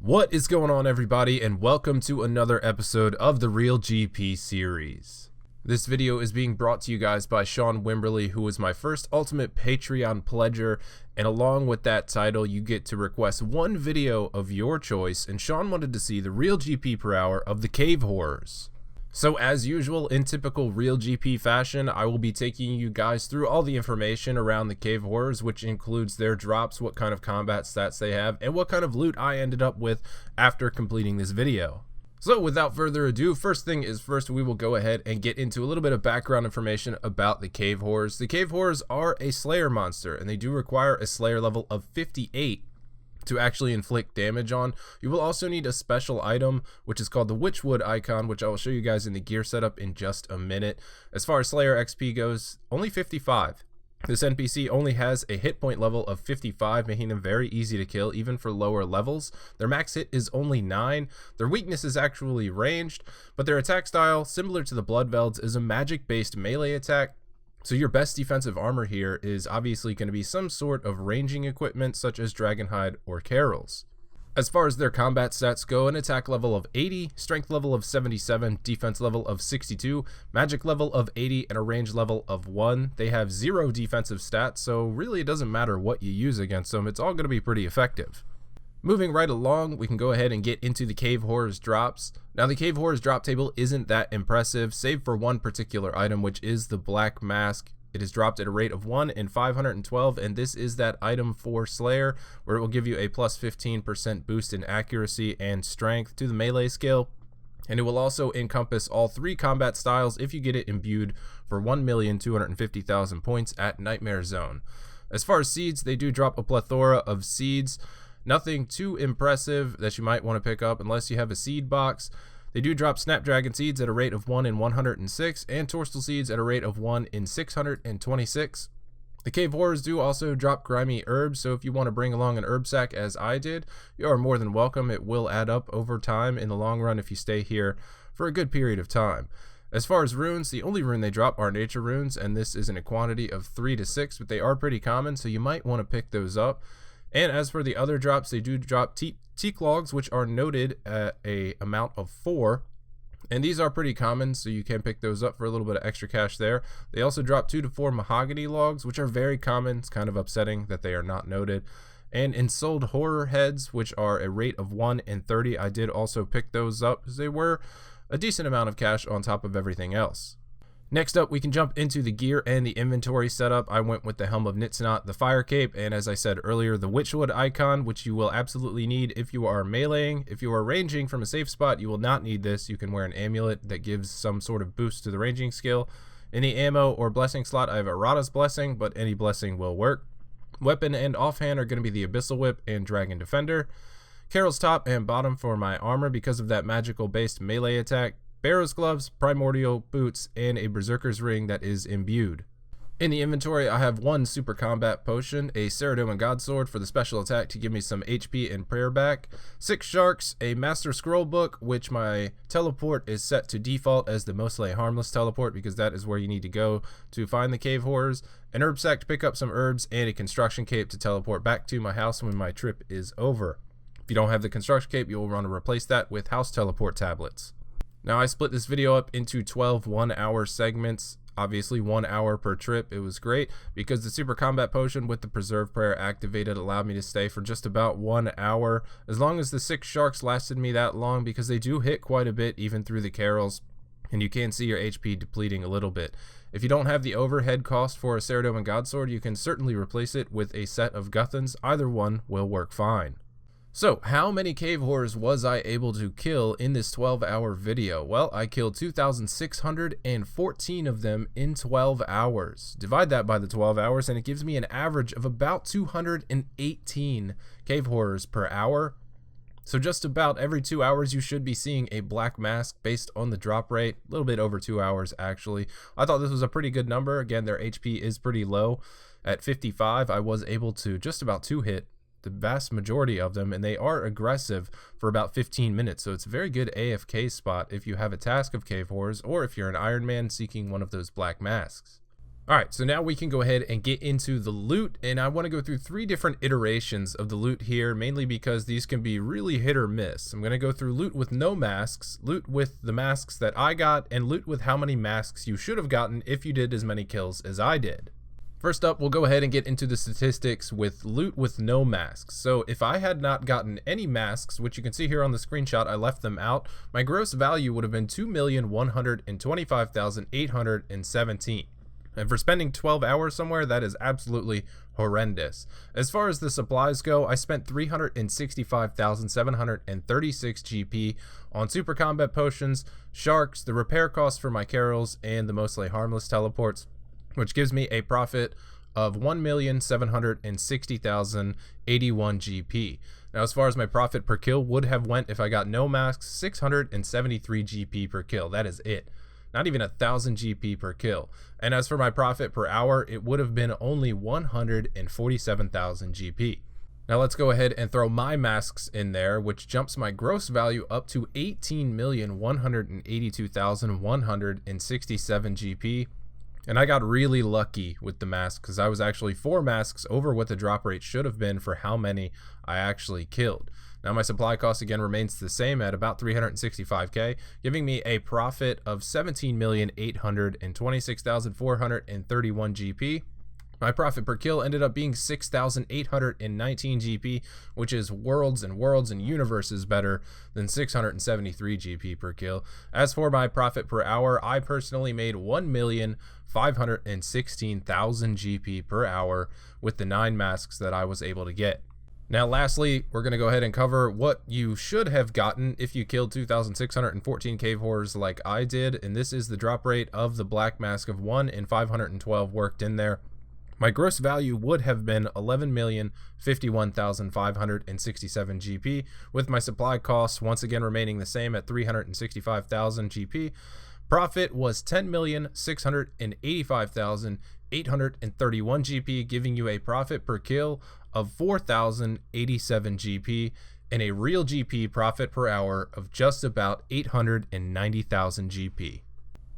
What is going on, everybody, and welcome to another episode of the Real GP series. This video is being brought to you guys by Sean Wimberly, who was my first Ultimate Patreon pledger, and along with that title, you get to request one video of your choice, and Sean wanted to see the Real GP per hour of the Cave Horrors. So as usual, in typical Real GP fashion, I will be taking you guys through all the information around the Cave Horrors, which includes their drops, what kind of combat stats they have, and what kind of loot I ended up with after completing this video. So without further ado, first thing is first, we will go ahead and get into a little bit of background information about the Cave Horrors. The Cave Horrors are a Slayer monster, and they do require a Slayer level of 58 to actually inflict damage on. You will also need a special item, which is called the Witchwood icon, which I will show you guys in the gear setup in just a minute. As far as Slayer XP goes, only 55. This NPC only has a hit point level of 55, making them very easy to kill, even for lower levels. Their max hit is only 9. Their weakness is actually ranged, but their attack style, similar to the Bloodvelds, is a magic-based melee attack. So your best defensive armor here is obviously going to be some sort of ranging equipment such as Dragonhide or Carols. As far as their combat stats go, an attack level of 80, strength level of 77, defense level of 62, magic level of 80, and a range level of 1. They have 0 defensive stats, so really it doesn't matter what you use against them, it's all going to be pretty effective. Moving right along, we can go ahead and get into the Cave Horrors drops. Now, the Cave Horrors drop table isn't that impressive, save for one particular item, which is the Black Mask. It is dropped at a rate of 1 in 512, and this is that item for Slayer, where it will give you a plus 15% boost in accuracy and strength to the melee skill. And it will also encompass all 3 combat styles if you get it imbued for 1,250,000 points at Nightmare Zone. As far as seeds, they do drop a plethora of seeds. Nothing too impressive that you might want to pick up unless you have a seed box. They do drop Snapdragon seeds at a rate of 1 in 106 and Torstal seeds at a rate of 1 in 626. The Cave Horrors do also drop grimy herbs, so if you want to bring along an herb sack as I did, you are more than welcome. It will add up over time in the long run if you stay here for a good period of time. As far as runes, the only rune they drop are nature runes, and this is in a quantity of 3 to 6, but they are pretty common, so you might want to pick those up. And as for the other drops, they do drop teak logs, which are noted at a amount of 4. And these are pretty common, so you can pick those up for a little bit of extra cash there. They also drop 2 to 4 mahogany logs, which are very common. It's kind of upsetting that they are not noted. And ensouled horror heads, which are a rate of 1 in 30. I did also pick those up because they were a decent amount of cash on top of everything else. Next up, we can jump into the gear and the inventory setup. I went with the Helm of Nitsanot, the Fire Cape, and as I said earlier, the Witchwood icon, which you will absolutely need if you are meleeing. If you are ranging from a safe spot, you will not need this. You can wear an amulet that gives some sort of boost to the ranging skill. In the ammo or blessing slot, I have Arata's Blessing, but any blessing will work. Weapon and offhand are going to be the Abyssal Whip and Dragon Defender. Carol's top and bottom for my armor because of that magical-based melee attack. Barrow's gloves, primordial boots, and a berserker's ring that is imbued. In the inventory, I have 1 super combat potion, a Ceradoman Godsword for the special attack to give me some HP and prayer back, 6 sharks, a master scroll book, which my teleport is set to default as the mostly harmless teleport because that is where you need to go to find the Cave Horrors, an herb sack to pick up some herbs, and a construction cape to teleport back to my house when my trip is over. If you don't have the construction cape, you will want to replace that with house teleport tablets. Now, I split this video up into 12 1-hour segments, obviously 1 hour per trip. It was great because the Super Combat Potion with the Preserve Prayer activated allowed me to stay for just about 1 hour, as long as the 6 sharks lasted me that long because they do hit quite a bit even through the Carols, and you can see your HP depleting a little bit. If you don't have the overhead cost for a Ceradoman Godsword, you can certainly replace it with a set of Guthans. Either one will work fine. So, how many Cave Horrors was I able to kill in this 12-hour video? Well, I killed 2,614 of them in 12 hours. Divide that by the 12 hours and it gives me an average of about 218 Cave Horrors per hour. So just about every 2 hours you should be seeing a Black Mask based on the drop rate. A little bit over 2 hours actually. I thought this was a pretty good number. Again, their HP is pretty low. At 55, I was able to just about 2-hit the vast majority of them, and they are aggressive for about 15 minutes, so it's a very good AFK spot if you have a task of Cave Horrors or if you're an Iron Man seeking one of those Black Masks. Alright, so now we can go ahead and get into the loot, and I want to go through 3 different iterations of the loot here, mainly because these can be really hit or miss. I'm going to go through loot with no masks, loot with the masks that I got, and loot with how many masks you should have gotten if you did as many kills as I did. First up, we'll go ahead and get into the statistics with loot with no masks. So if I had not gotten any masks, which you can see here on the screenshot, I left them out, my gross value would have been 2,125,817. And for spending 12 hours somewhere, that is absolutely horrendous. As far as the supplies go, I spent 365,736 GP on super combat potions, sharks, the repair costs for my carols, and the mostly harmless teleports, which gives me a profit of 1,760,081 GP. Now, as far as my profit per kill would have went if I got no masks, 673 GP per kill. That is it. Not even 1,000 GP per kill. And as for my profit per hour, it would have been only 147,000 GP. Now let's go ahead and throw my masks in there, which jumps my gross value up to 18,182,167 GP. And I got really lucky with the masks because I was actually 4 masks over what the drop rate should have been for how many I actually killed. Now my supply cost again remains the same at about 365k, giving me a profit of 17,826,431 GP. My profit per kill ended up being 6,819 GP, which is worlds and worlds and universes better than 673 GP per kill. As for my profit per hour, I personally made 1,516,000 GP per hour with the 9 masks that I was able to get. Now lastly, we're going to go ahead and cover what you should have gotten if you killed 2,614 cave horrors like I did, and this is the drop rate of the black mask of 1 in 512 worked in there. My gross value would have been 11,051,567 GP, with my supply costs once again remaining the same at 365,000 GP. Profit was 10,685,831 GP, giving you a profit per kill of 4,087 GP and a real GP profit per hour of just about 890,000 GP.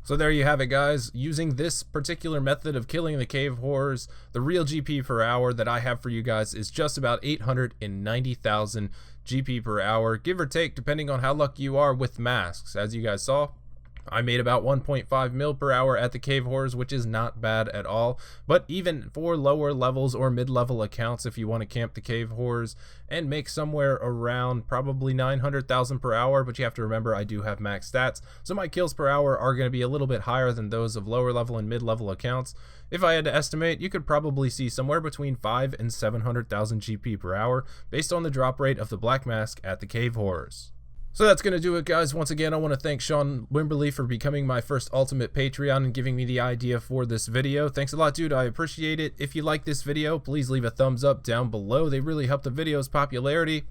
So there you have it, guys. Using this particular method of killing the cave horrors, the real GP per hour that I have for you guys is just about 890,000 GP per hour, give or take, depending on how lucky you are with masks. As you guys saw, I made about 1.5 mil per hour at the cave horrors, which is not bad at all. But even for lower levels or mid-level accounts, if you want to camp the cave horrors and make somewhere around probably 900,000 per hour, but you have to remember I do have max stats, so my kills per hour are going to be a little bit higher than those of lower level and mid-level accounts. If I had to estimate, you could probably see somewhere between 5 and 700,000 GP per hour based on the drop rate of the black mask at the cave horrors. So that's going to do it, guys. Once again, I want to thank Sean Wimberly for becoming my first ultimate Patreon and giving me the idea for this video. Thanks a lot, dude. I appreciate it. If you like this video, please leave a thumbs up down below. They really help the video's popularity.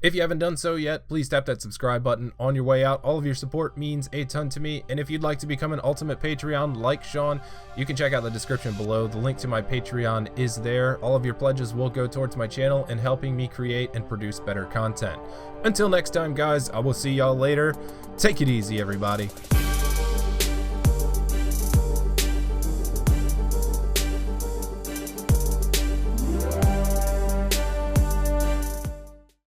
If you haven't done so yet, please tap that subscribe button on your way out. All of your support means a ton to me. And if you'd like to become an ultimate Patreon like Sean, you can check out the description below. The link to my Patreon is there. All of your pledges will go towards my channel and helping me create and produce better content. Until next time, guys, I will see y'all later. Take it easy, everybody.